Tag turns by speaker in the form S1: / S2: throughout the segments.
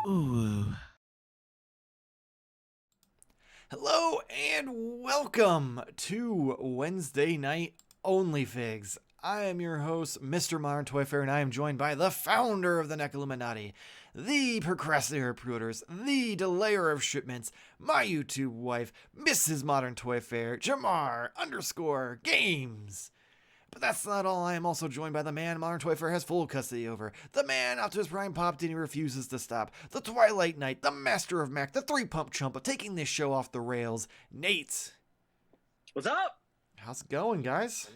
S1: Ooh. Hello and welcome to Wednesday Night Onlyfigs. I am your host, Mr. Modern Toy Fair, and I am joined by the founder of the Neck Illuminati, the procrastinator of pre-orders, the delayer of shipments, my YouTube wife, Mrs. Modern Toy Fair, Jarmar _games. But that's not all. I am also joined by the man Modern Toy Fair has full custody over. The man Optimus Prime popped in and he refuses to stop. The Twilight Knight, the master of Mac, the three-pump chump of taking this show off the rails. Nate.
S2: What's up?
S1: How's it going, guys?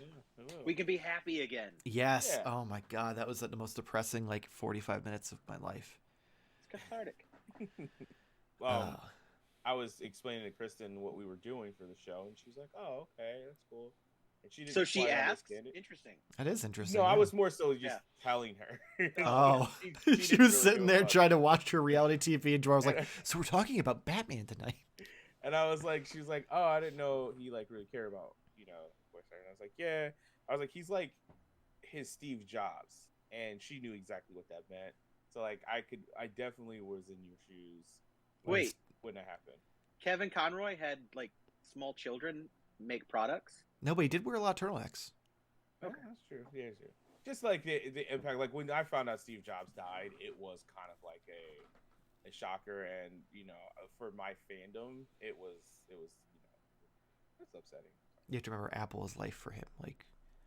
S2: We can be happy again.
S1: Yes.
S3: Yeah.
S1: Oh my god, that was the most depressing 45 minutes of my life.
S2: It's cathartic.
S3: I was explaining to Kristen what we were doing for the show, and she's like, "Oh, okay, that's cool." And she didn't.
S2: So she
S3: quite
S2: asked.
S3: understand it.
S2: Interesting.
S1: That is interesting.
S3: No, I
S1: yeah.
S3: was more so just telling her.
S1: Oh,
S3: She
S1: she
S3: didn't
S1: was
S3: really
S1: sitting
S3: know
S1: there
S3: about
S1: trying
S3: it.
S1: to watch her reality TV, and Dora was like, "So we're talking about Batman tonight."
S3: And I was like, she's like, "Oh, I didn't know he really cared about voice acting." And I was like, "Yeah." I was like, "He's like his Steve Jobs," and she knew exactly what that meant. So I definitely was in your shoes.
S2: Wait,
S3: when that happened.
S2: Kevin Conroy had small children make products.
S1: No, but he did wear a lot of turtlenecks.
S3: Okay, that's true. Yeah, true. Just like the impact, like when I found out Steve Jobs died, it was kind of like a shocker, and for my fandom, it was it's upsetting.
S1: You have to remember Apple is life for him.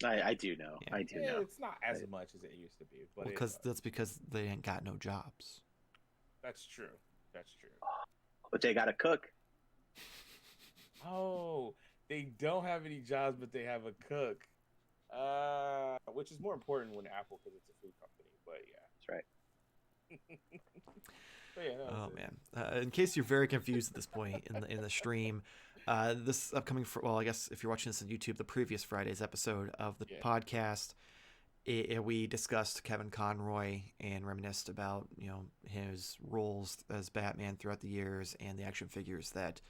S2: I do know.
S1: Yeah.
S2: I do know.
S3: It's not as much as it used to be, but
S1: That's because they ain't got no jobs.
S3: that's true. That's true.
S2: But they got to cook.
S3: Oh, they don't have any jobs, but they have a cook. Which is more important when Apple, because it's a food company. But yeah,
S2: That's right.
S3: but yeah, that was
S1: Oh
S3: it.
S1: man! In case you're very confused at this point in the stream, this upcoming I guess if you're watching this on YouTube, the previous Friday's episode of the podcast, we discussed Kevin Conroy and reminisced about his roles as Batman throughout the years and the action figures that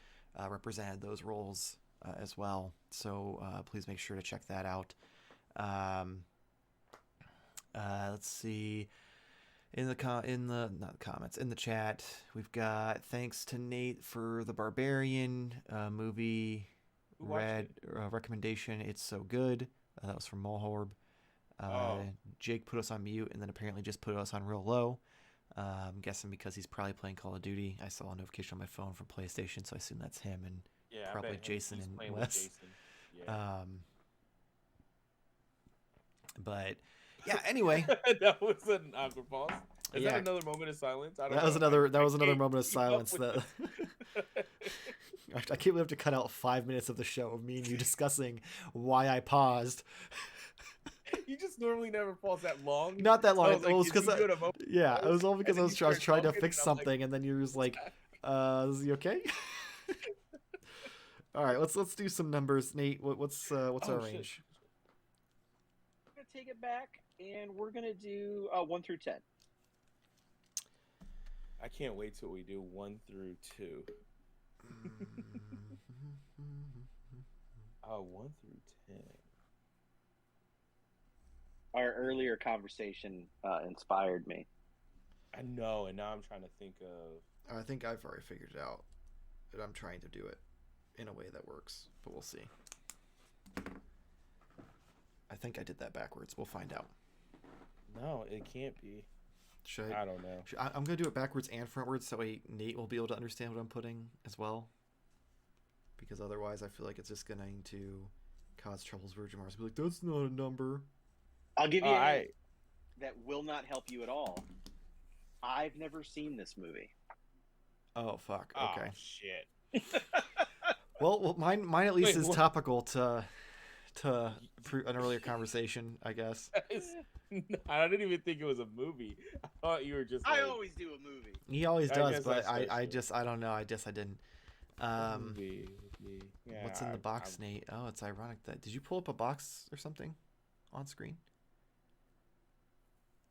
S1: represented those roles as well. So please make sure to check that out. Let's see. In the comments, in the chat, we've got thanks to Nate for the Barbarian movie recommendation. It's so good. That was from Mulhorb. Jake put us on mute and then apparently just put us on real low. I'm guessing because he's probably playing Call of Duty. I saw a notification on my phone from PlayStation, so I assume that's him and probably Jason and Wes.
S3: Yeah.
S1: But yeah, anyway.
S3: That was an awkward pause. Is that another moment of silence? I don't know.
S1: That was another moment of silence that I can't believe I have to cut out 5 minutes of the show of me and you discussing why I paused.
S3: You just normally never pause that long.
S1: Not that long.
S3: It was
S1: because it was all because I was trying to fix something, and then you was like, "Is he okay?" All right, let's do some numbers, Nate. What's our range?
S2: I'm gonna take it back, and we're gonna do 1 through 10.
S3: I can't wait till we do 1 through 2. 1 through 10.
S2: Our earlier conversation inspired me.
S3: I know, and now I'm trying to think of.
S1: I think I've already figured it out, and I'm trying to do it in a way that works, but we'll see. I think I did that backwards. We'll find out.
S3: No, it can't be. I don't know.
S1: I'm going to do it backwards and frontwards, so Nate will be able to understand what I'm putting as well. Because otherwise, I feel like it's just going to cause troubles for Jamar's. Be like, that's not a number.
S2: I'll give you a hint that will not help you at all. I've never seen this movie.
S1: Oh, fuck. Okay.
S3: Oh, shit.
S1: Well, mine at least is topical to an earlier conversation, I guess.
S3: I didn't even think it was a movie. I thought you were just.
S2: I always do a movie.
S1: He always does, but I don't know. I didn't. What's in the box, Nate? Oh, it's ironic that. Did you pull up a box or something on screen?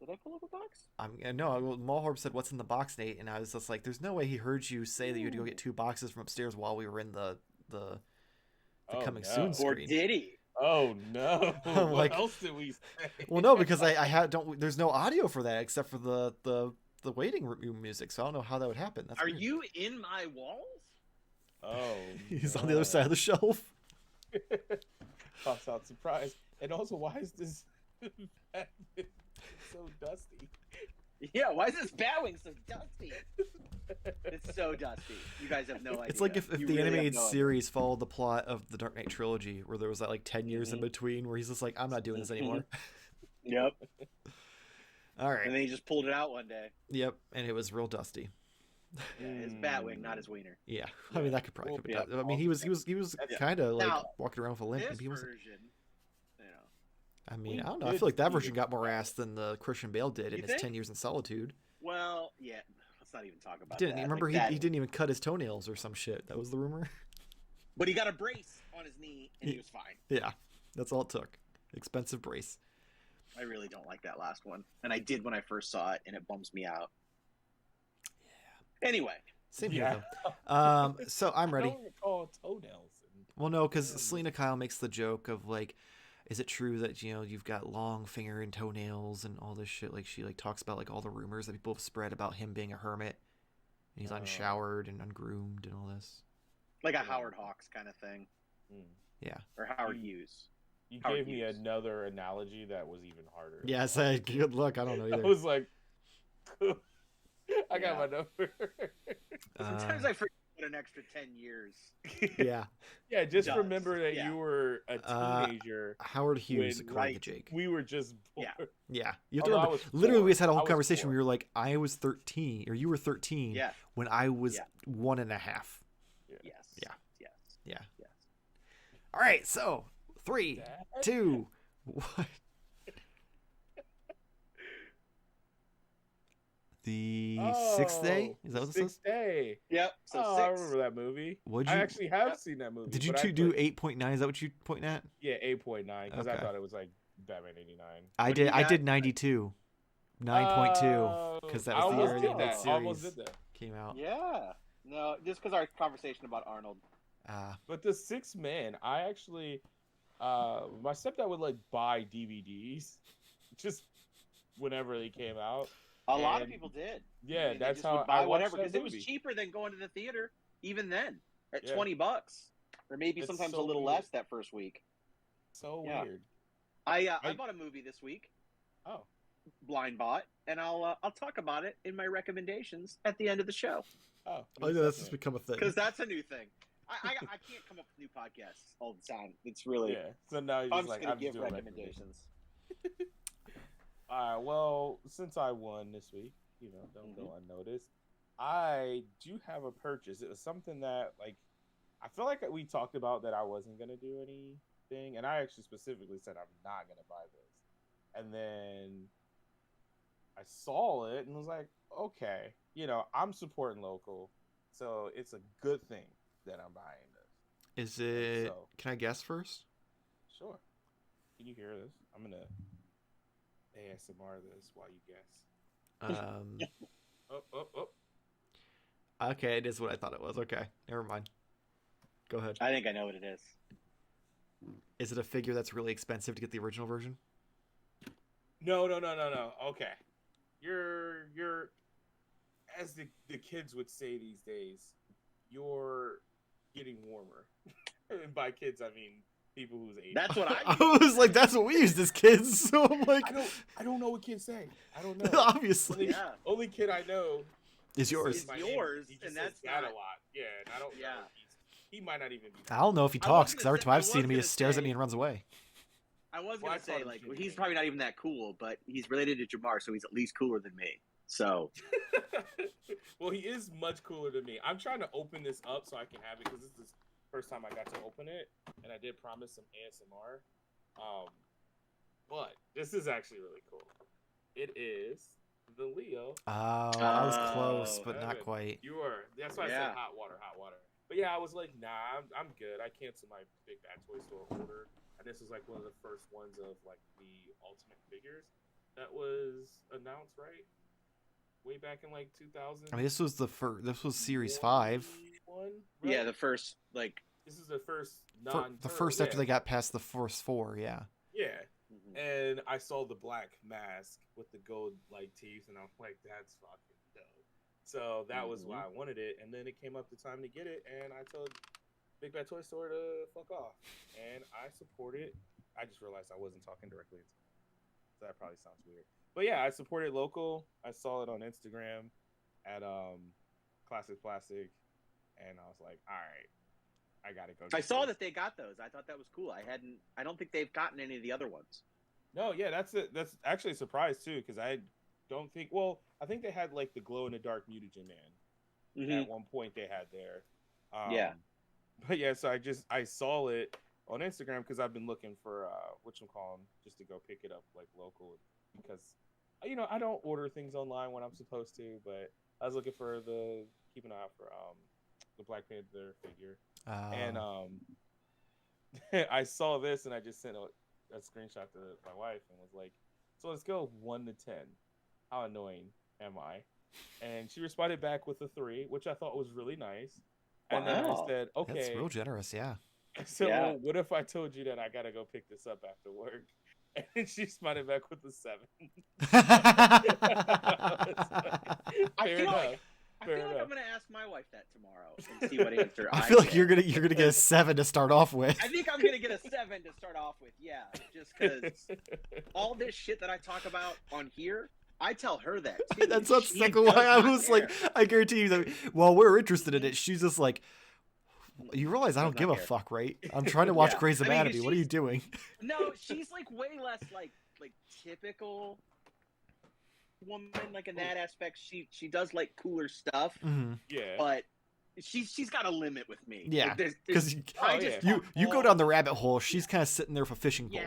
S2: Did I pull up a box?
S1: No. Mulhorb said, "What's in the box, Nate?" And I was just like, "There's no way he heard you say that you had to go get 2 boxes from upstairs while we were in the coming soon screen."
S2: Or did he?
S3: Oh no!
S1: I'm
S3: What
S1: like,
S3: else did we say?
S1: well, no, because there's no audio for that except for the waiting room music, so I don't know how that would happen. That's
S2: Are
S1: weird.
S2: you in my walls?
S3: Oh,
S1: He's on the other side of the shelf.
S3: Pops out surprise. And also, why is this so dusty?
S2: Yeah, why is this Batwing so dusty? It's so dusty. You guys have no idea.
S1: It's like if
S2: You
S1: the
S2: really have
S1: animated
S2: no idea.
S1: series followed the plot of the Dark Knight trilogy, where there was that like 10 years in between, where he's just like, I'm not doing this anymore.
S2: Yep.
S1: All right.
S2: And then he just pulled it out one day.
S1: Yep, and it was real dusty.
S2: Yeah, his Batwing, not his wiener.
S1: Yeah, I mean that could probably.
S3: Well,
S1: I mean, he was kind of like
S2: Now,
S1: walking around with a limp.
S2: This
S1: And people
S2: version, you know.
S1: I mean,
S3: We
S1: I don't know. I
S3: did
S1: feel like that
S3: see
S1: version
S3: it.
S1: got more ass than the Christian Bale did in
S2: You
S1: his
S2: think?
S1: 10 Years in Solitude.
S2: Well, yeah. Let's not even talk about
S1: Didn't
S2: that.
S1: you remember
S2: Like, that-
S1: he didn't even cut his toenails or some shit? That was the rumor.
S2: But he got a brace on his knee, and he was fine.
S1: Yeah, that's all it took. Expensive brace.
S2: I really don't like that last one, and I did when I first saw it, and it bums me out. Yeah. Anyway.
S1: Same
S3: Yeah.
S1: here though. So I'm ready.
S3: I don't recall toenails.
S1: Well, no, because Selena Kyle makes the joke of like, is it true that you've got long finger and toenails and all this shit? Like she like talks about like all the rumors that people have spread about him being a hermit, and he's unshowered and ungroomed and all this.
S2: Like a Howard Hawks kind of thing.
S1: Yeah.
S2: Or Howard Hughes.
S3: You
S2: Howard
S3: gave me
S2: Hughes.
S3: another analogy that was even harder.
S1: Yeah, I said good luck. I don't know
S3: I
S1: either.
S3: was like, I got
S2: Yeah.
S3: my number.
S2: Sometimes I forget an extra 10 years.
S1: Yeah.
S3: Yeah, just
S2: Does.
S3: remember that
S2: Yeah.
S3: you were a teenager.
S1: Howard Hughes,
S3: when,
S1: according
S2: right,
S1: to Jake.
S3: We were just born.
S2: Yeah.
S1: Yeah, you have to
S3: Although I
S1: remember.
S3: was
S1: Literally, we just had a
S3: four.
S1: whole
S3: I was
S1: conversation
S3: four.
S1: where you were like, "I was 13, or you were 13
S2: Yeah.
S1: when I was
S2: Yeah.
S1: 1.5."
S2: Yes.
S1: Yeah.
S2: Yes.
S1: Yeah.
S2: Yes.
S1: All right, so 3,
S3: Dad?
S1: 2, 1. The sixth day? Is that what this is?
S3: Sixth day.
S2: Yep. So
S3: Oh, I
S2: 6.
S3: remember that movie.
S1: What'd
S3: I
S1: you-
S3: actually have seen that movie.
S1: Did you
S3: but
S1: two
S3: I
S1: do
S3: put-
S1: 8.9? Is that what you pointing at?
S3: Yeah, 8.9 because I
S1: Okay.
S3: thought it was like Batman 89.
S1: I
S2: What
S1: did.
S2: do you
S1: I
S2: got?
S1: did 92, 9.2 because that
S3: I
S1: was the
S3: almost
S1: year
S3: did
S1: that
S3: that. I almost
S1: series
S3: did that.
S1: came out.
S2: Yeah. No, just because our conversation about Arnold.
S3: But the Sixth Man, I actually, my stepdad would like buy DVDs, just whenever they came out.
S2: A lot of
S3: And-
S2: people did.
S3: Yeah,
S2: I mean, they
S3: that's
S2: just
S3: how
S2: would buy
S3: I watched
S2: whatever
S3: that
S2: because it was
S3: movie.
S2: cheaper than going to the theater even then at
S3: Yeah.
S2: $20 or maybe
S3: It's
S2: sometimes
S3: so
S2: a little
S3: weird.
S2: less that first week.
S3: So
S2: Yeah.
S3: weird.
S2: I bought a movie this week,
S3: Oh,
S2: blind bought, and I'll talk about it in my recommendations at the end of the show
S3: oh.
S1: Oh, yeah, that's just become a thing.
S2: because that's a new thing. I can't come up with new podcasts all the time. It's really
S3: Yeah. So now you're
S2: I'm
S3: just like,
S2: gonna
S3: I'm
S2: give
S3: just doing
S2: recommendations.
S3: All right. Well, since I won this week, don't go unnoticed. I do have a purchase. It was something that, like, I feel like we talked about that I wasn't gonna do anything, and I actually specifically said I'm not gonna buy this. And then I saw it and was like, okay, I'm supporting local, so it's a good thing that I'm buying this.
S1: Is it?
S3: So-
S1: Can I guess first?
S3: Sure. Can you hear this? I'm gonna ASMR this while you guess. Oh.
S1: Okay, it is what I thought it was. Okay, never mind. Go ahead.
S2: I think I know what it is.
S1: Is it a figure that's really expensive to get the original version?
S3: No. Okay. You're as the kids would say these days, you're getting warmer. And by kids, I mean people whose age.
S2: That's what I
S1: I was like, that's what we used as kids. So I'm like,
S3: I don't know what kids say. I don't know.
S1: obviously,
S2: Yeah.
S3: Only kid I know
S1: is yours.
S2: It's
S3: my
S2: yours,
S3: He just
S2: and
S3: says
S2: that's
S3: that
S2: not-
S3: a lot. Yeah, and I don't
S2: Yeah.
S3: know. He might not even be.
S1: I don't know if he
S2: I
S1: talks
S2: was
S1: because
S2: gonna
S1: every
S2: say-
S1: time
S2: I
S1: I've seen
S2: was
S1: him, he
S2: gonna
S1: just stares at
S2: say-
S1: me and runs away.
S2: I was
S3: Well, I
S2: gonna say
S3: thought
S2: like
S3: it was
S2: he's
S3: Jimmy.
S2: probably not even that cool, but he's related to Jarmar, so he's at least cooler than me. So
S3: Well, he is much cooler than me. I'm trying to open this up so I can have it because this is the first time I got to open it, and I did promise some ASMR. But this is actually really cool. It is the Leo.
S1: Oh, I was close,
S2: Oh,
S1: but not
S3: Evan.
S1: quite.
S3: You were. That's why I
S2: Yeah.
S3: said hot water. But yeah, I was like, nah, I'm good. I canceled my Big Bad Toy Store order, and this was like one of the first ones of like the Ultimate figures that was announced, right? Way back in like 2000.
S1: I mean, this was the first. This was Series 5.
S3: Right?
S2: yeah, the first like
S3: This is the first
S1: The first after they got past the first 4, yeah.
S3: Yeah. And I saw the black mask with the gold like teeth, and I'm like, that's fucking dope. So that was why I wanted it. And then it came up the time to get it, and I told Big Bad Toy Store to fuck off. And I support it. I just realized I wasn't talking directly into it. So that probably sounds weird. But yeah, I support it local. I saw it on Instagram at Classic Plastic, and I was like, all right, I gotta go.
S2: I saw that they got those. I thought that was cool. I don't think they've gotten any of the other ones.
S3: No, yeah, that's actually a surprise too, because I don't think. Well, I think they had like the glow in the dark Mutagen Man at one point. They had there.
S2: Yeah.
S3: But yeah, so I saw it on Instagram because I've been looking for whatchamacallit, just to go pick it up like local, because I don't order things online when I'm supposed to, but I was looking for keep an eye out for the Black Panther figure. And I saw this, and I just sent a screenshot to my wife and was like, so let's go 1 to 10. How annoying am I? And she responded back with a 3, which I thought was really nice. And then I said, okay.
S1: That's real generous, yeah.
S3: So well, what if I told you that I got to go pick this up after work? And she responded back with a 7.
S2: I feel like I'm gonna ask my wife that tomorrow and see what answer
S1: I feel like you're gonna get a 7 to start off with.
S2: I think I'm gonna get a 7 to start off with. Yeah, just because all this shit that I talk about on here, I tell her that too.
S1: That's exactly why I was like, I guarantee you that while we're interested in it, she's just like, you realize I don't give a fuck, right? I'm trying to watch Grey's Anatomy. What are you doing?
S2: No, she's like way less like typical woman, like in that aspect. She does like cooler stuff.
S3: Yeah,
S2: but she's got a limit with me.
S1: Yeah, because you go
S2: all
S1: down the rabbit hole. She's kind of sitting there for fishing pole.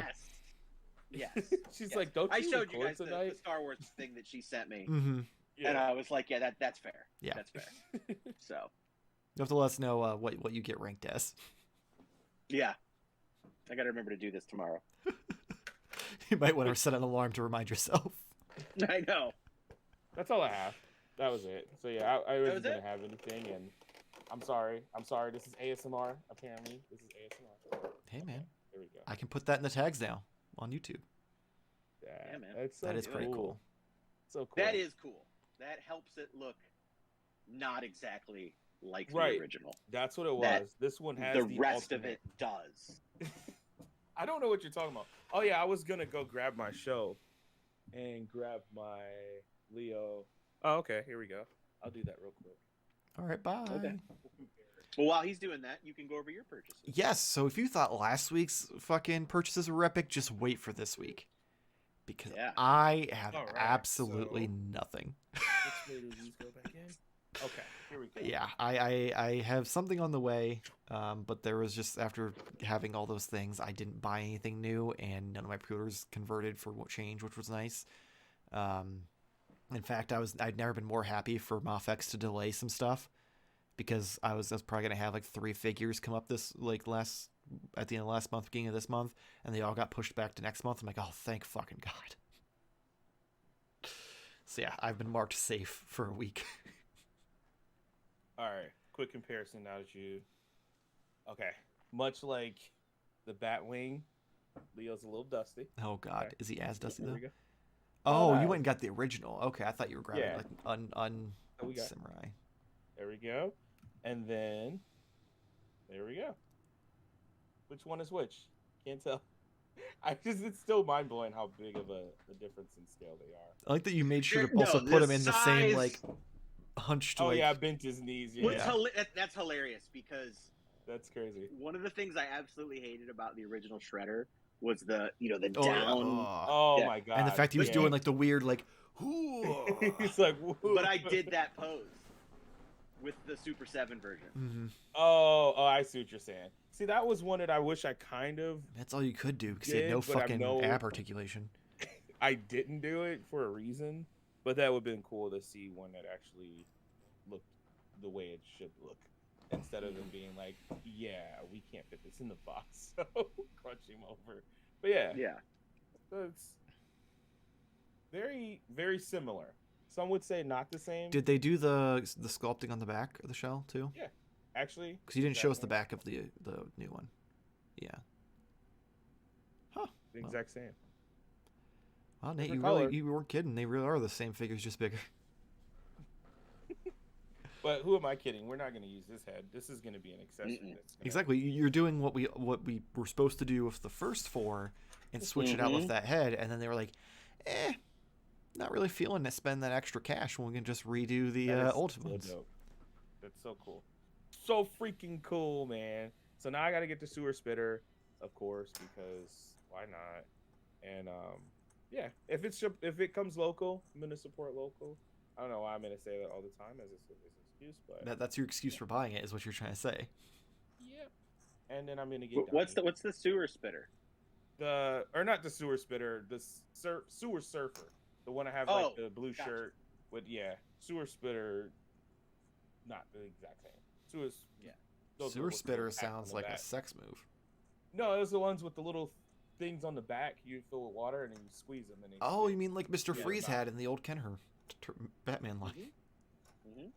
S2: Yes.
S3: She's like, don't you
S2: I showed you guys
S3: tonight?
S2: the Star Wars thing that she sent me,
S3: Yeah.
S2: and I was like, yeah, that's fair.
S1: Yeah,
S2: that's fair. So
S1: you have to let us know what you get ranked as.
S2: Yeah, I got to remember to do this tomorrow.
S1: You might want to set an alarm to remind yourself.
S2: I know.
S3: That's all I have. That was it. So yeah, I wasn't gonna have anything, and I'm sorry. This is ASMR. Apparently, this is ASMR.
S1: Hey man,
S3: there we go.
S1: I can put that in the tags now on YouTube.
S2: Yeah, man.
S1: That is pretty cool.
S3: So cool.
S2: That is cool. That helps it look not exactly like the original.
S3: That's what it was. This one has
S2: the rest of it does.
S3: I don't know what you're talking about. Oh yeah, I was gonna go grab my show and grab my Leo. Oh, okay, here we go. I'll do that real quick.
S1: All right, bye.
S2: Okay. Well, while he's doing that, you can go over your purchases.
S1: Yes, so if you thought last week's fucking purchases were epic, just wait for this week. Because I have absolutely nothing.
S3: Which way do these go back in? Okay, here we go.
S1: Yeah, I have something on the way, but there was just, after having all those things, I didn't buy anything new, and none of my pre-orders converted for change, which was nice. In fact, I'd never been more happy for MOFX to delay some stuff, because I was probably gonna have like 3 figures come up at the end of last month, beginning of this month, and they all got pushed back to next month. I'm like, oh, thank fucking God. So yeah, I've been marked safe for a week.
S3: All right, quick comparison now that you. Okay, much like the Batwing, Leo's a little dusty.
S1: Oh God, okay. Is he as dusty though?
S3: We go.
S1: Oh, you went and got the original. Okay, I thought you were grabbing
S3: like
S1: Samurai.
S3: There we go, and then there we go. Which one is which? Can't tell. It's still mind blowing how big of a difference in scale they are.
S1: I like that you made sure to also put them in the same like hunched.
S3: Oh yeah, I bent his knees. Yeah,
S2: that's hilarious because
S3: that's crazy.
S2: One of the things I absolutely hated about the original Shredder was the down.
S3: Oh my God!
S1: And the fact he was doing like the weird like.
S3: He's like. Whoa.
S2: But I did that pose with the Super 7 version.
S1: Mm-hmm.
S3: Oh, I see what you're saying. See, that was one that I wish I kind of.
S1: That's all you could do because you had no fucking ab articulation.
S3: I didn't do it for a reason, but that would have been cool to see one that actually looked the way it should look, instead of them being like, "Yeah, we can't fit this in the box, so crunch him over." But yeah, so it's very, very similar. Some would say not the same.
S1: Did they do the sculpting on the back of the shell too?
S3: Actually,
S1: Because you didn't show us the
S3: exact
S1: back of the new one. Yeah. Huh.
S3: same. The exact same.
S1: Well, Nate,
S3: Different color.
S1: you weren't kidding. They really are the same figures, just bigger.
S3: But who am I kidding? We're not going to use this head. This is going to be an accessory. That's gonna...
S1: Exactly. You're doing what we were supposed to do with the first 4 and switch it out with that head, and then they were like, not really feeling to spend that extra cash when we can just redo the Ultimates.
S3: So dope. That's so cool. So freaking cool, man. So now I got to get the sewer spitter, of course, because why not? And yeah, if it comes local, I'm gonna support local. I don't know why I'm gonna say that all the time as an excuse, but
S1: That's your excuse for buying it, is what you're trying to say.
S3: Yep. And then I'm gonna get
S2: What's the sewer spitter?
S3: Not the sewer spitter, the sewer surfer, the one I have like the blue shirt with sewer spitter, not the exact same.
S1: Sewer spitter sounds like a sex move.
S3: No, it's the ones with the little things on the back you fill with water and then you squeeze them. And
S1: you mean like Mr. Freeze had in the old Kenner Batman line?
S2: Mm-hmm.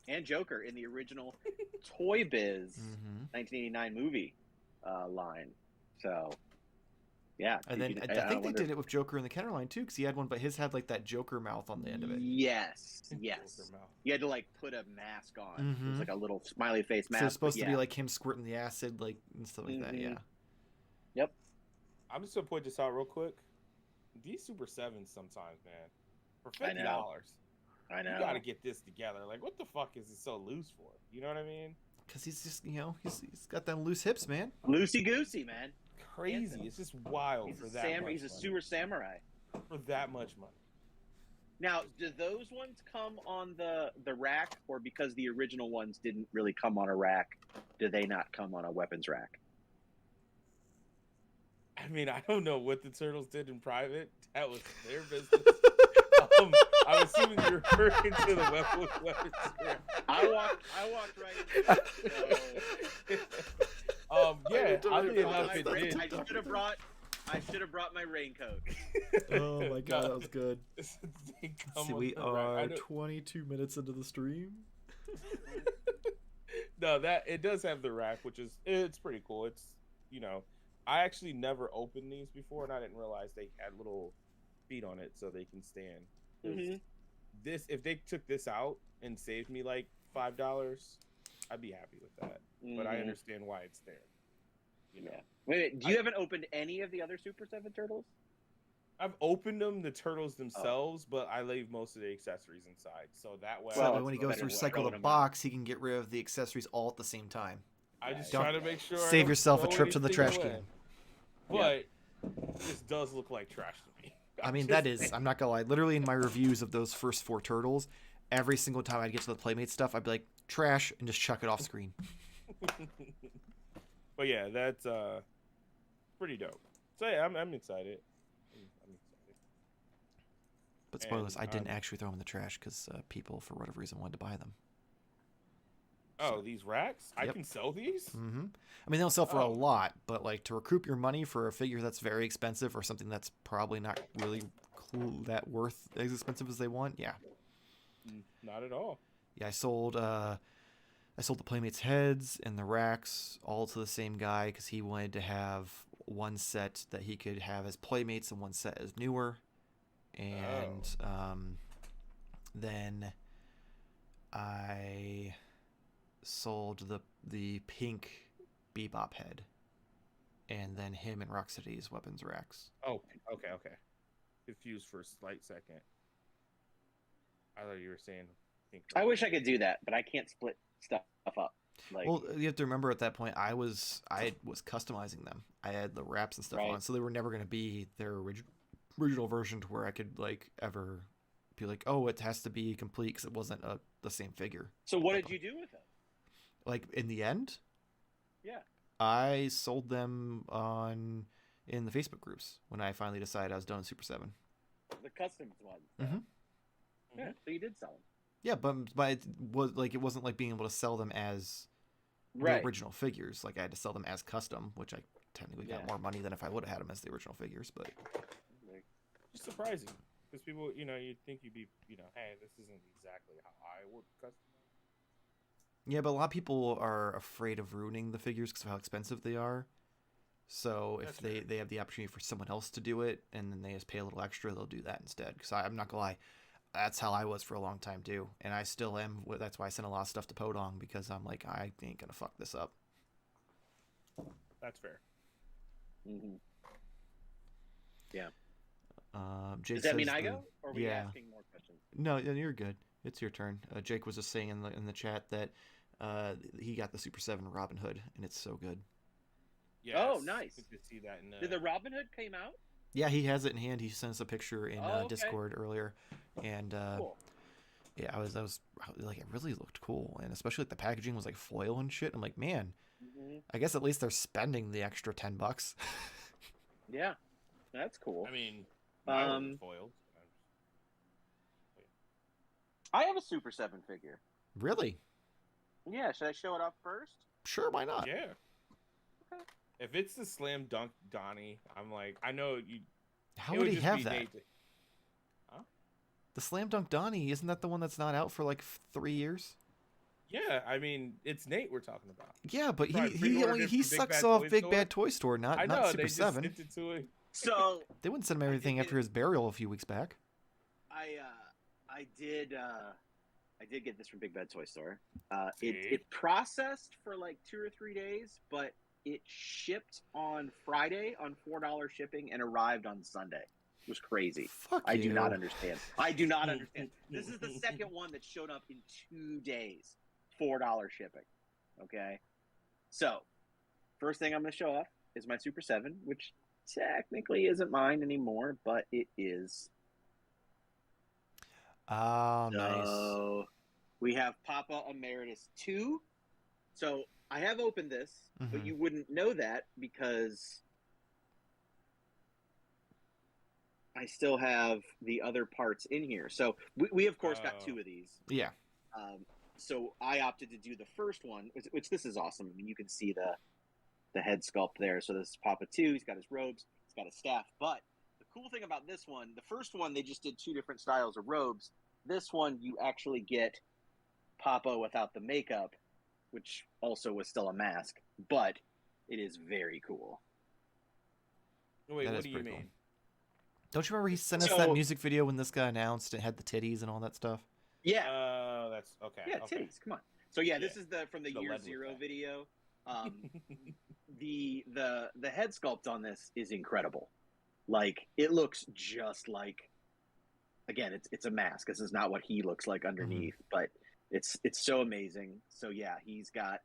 S2: And Joker in the original Toy Biz 1989 movie line. So, yeah.
S1: And then I think they did it with Joker in the Kenner line too, because he had one, but his had like that Joker mouth on the end of it.
S2: Yes. You had to like put a mask on. It was like a little smiley face mask.
S1: So it's supposed to be like him squirting the acid, like and stuff like that. Yeah.
S2: Yep.
S3: I'm just gonna point this out real quick. These Super 7s sometimes, man, for $50,
S2: I know.
S3: You gotta get this together. Like, what the fuck is it so loose for? You know what I mean?
S1: Because he's just, he's got them loose hips, man.
S2: Loosey goosey, man.
S3: Crazy. It's just wild for that much
S2: He's a sewer samurai.
S3: For that much money.
S2: Now, do those ones come on the rack, or because the original ones didn't really come on a rack, do they not come on a weapons rack?
S3: I mean, I don't know what the Turtles did in private. That was their business. I'm assuming you're referring to the weapons rack.
S2: I walked right into
S3: yeah, oddly enough, it did.
S2: I should have brought my raincoat.
S1: Oh my god, that was good.
S3: See,
S1: we are 22 minutes into the stream.
S3: No, it does have the rack, it's pretty cool. It's, I actually never opened these before, and I didn't realize they had little feet on it so they can stand. If they took this out and saved me like $5, I'd be happy with that. But I understand why it's there.
S2: Yeah. Wait, you haven't opened any of the other Super 7 Turtles?
S3: I've opened them, the Turtles themselves, but I leave most of the accessories inside. So that way...
S1: So when he goes to recycle the box, he can get rid of the accessories all at the same time.
S3: I just try to make sure...
S1: Save yourself a trip to the trash can.
S3: But this does look like trash to me.
S1: I mean, that is... I'm not gonna lie. Literally in my reviews of those first 4 Turtles, every single time I'd get to the Playmate stuff, I'd be like, trash, and just chuck it off screen.
S3: But yeah, that's pretty dope. So yeah, I'm excited.
S1: But spoilers, I didn't actually throw them in the trash because people, for whatever reason, wanted to buy them.
S3: Oh, these racks? Yep. I can sell these?
S1: I mean, they don't sell for a lot, but like to recoup your money for a figure that's very expensive or something that's probably not really that worth as expensive as they want, yeah.
S3: Not at all.
S1: Yeah, I sold the Playmates heads and the racks all to the same guy because he wanted to have one set that he could have as Playmates and one set as newer. And then I sold the pink Bebop head, and then him and Rocksteady's weapons racks.
S3: Oh, okay. Confused for a slight second. I thought you were saying pink.
S2: I wish I could do that, but I can't split stuff up.
S1: Well, you have to remember at that point I was customizing them. I had the wraps and stuff on, so they were never going to be their original version to where I could like ever be like, oh, it has to be complete because it wasn't the same figure.
S2: So what did you do with them?
S1: Like in the end?
S2: Yeah. I
S1: sold them in the Facebook groups when I finally decided I was done with Super 7.
S2: The customs ones.
S1: Mm-hmm.
S2: Yeah, so you did sell them.
S1: Yeah, but it wasn't like being able to sell them as the original figures. Like I had to sell them as custom, which I technically got more money than if I would have had them as the original figures. But
S3: it's surprising because people, you'd think you'd be, hey, this isn't exactly how I would customize.
S1: Yeah, but a lot of people are afraid of ruining the figures because of how expensive they are. So if
S3: That's fair.
S1: they have the opportunity for someone else to do it and then they just pay a little extra, they'll do that instead. Because I'm not gonna lie, that's how I was for a long time too, and I still am. That's why I sent a lot of stuff to Podong because I'm like, I ain't gonna fuck this up.
S3: That's fair.
S2: Mm-hmm. Yeah.
S1: Jake
S2: Does that mean
S1: says
S2: I go? Or are we
S1: yeah.
S2: asking more questions?
S1: No, you're good. It's your turn. Jake was just saying in the chat that he got the Super 7 Robin Hood, and it's so good.
S3: Yes.
S2: Oh, nice.
S3: Good to see that.
S2: Did the Robin Hood came out?
S1: Yeah, he has it in hand. He sent us a picture in
S2: Okay.
S1: Discord earlier, and
S2: Cool.
S1: yeah, I was like, it really looked cool, and especially like the packaging was like foil and shit. I'm like, man,
S2: Mm-hmm.
S1: I guess at least they're spending the extra $10.
S2: Yeah, that's cool.
S3: I mean, my one was foiled.
S2: I have a Super 7 figure.
S1: Really?
S2: Yeah, should I show it off first?
S1: Sure, why not?
S3: Yeah.
S2: Okay.
S3: If it's the Slam Dunk Donnie, I'm like, I know you.
S1: How would he have that?
S3: Huh?
S1: The Slam Dunk Donnie, isn't that the one that's not out for like 3 years?
S3: Yeah, I mean, it's Nate we're talking about.
S1: Yeah, but
S3: Right,
S1: he
S3: pre-ordered it
S1: he
S3: from Big
S1: sucks
S3: Bad
S1: off
S3: Toy
S1: Big
S3: Store.
S1: Bad Toy Store,
S3: I
S1: not
S3: know,
S1: Super
S3: they just
S1: 7.
S3: sent it to it.
S2: So
S1: They wouldn't send him everything after his burial a few weeks back.
S2: I did get this from Big Bad Toy Store.
S3: See?
S2: It processed for like 2 or 3 days, but it shipped on Friday on $4 shipping and arrived on Sunday. It was crazy.
S1: Fuck
S2: I
S1: you.
S2: do not understand. I do not understand. This is the second one that showed up in 2 days. $4 shipping. Okay? So, first thing I'm going to show off is my Super 7, which technically isn't mine anymore, but it is.
S1: Oh, nice.
S2: So, we have Papa Emeritus 2. So, I have opened this, but
S1: Mhm.
S2: you wouldn't know that because I still have the other parts in here. So, we of course got 2 of these.
S1: Yeah.
S2: So I opted to do the first one, which this is awesome. I mean, you can see the head sculpt there. So this is Papa 2. He's got his robes. He's got his staff. But the cool thing about this one, the first one, they just did 2 different styles of robes. This one, you actually get Papa without the makeup, which also was still a mask. But it is very cool.
S3: Wait,
S1: That
S3: what
S1: is
S3: do you
S1: pretty
S3: mean?
S1: cool. Don't you remember he sent us
S2: So-
S1: that music video when this got announced and had the titties and all that stuff?
S2: Yeah.
S3: That's okay.
S2: Yeah,
S3: okay.
S2: titties. Come on. So yeah, this
S3: Yeah.
S2: is from the
S3: The
S2: year
S3: lead with
S2: 0
S3: that.
S2: video. The head sculpt on this is incredible. Like it looks just like. Again, it's a mask. This is not what he looks like underneath, but it's so amazing. So yeah, he's got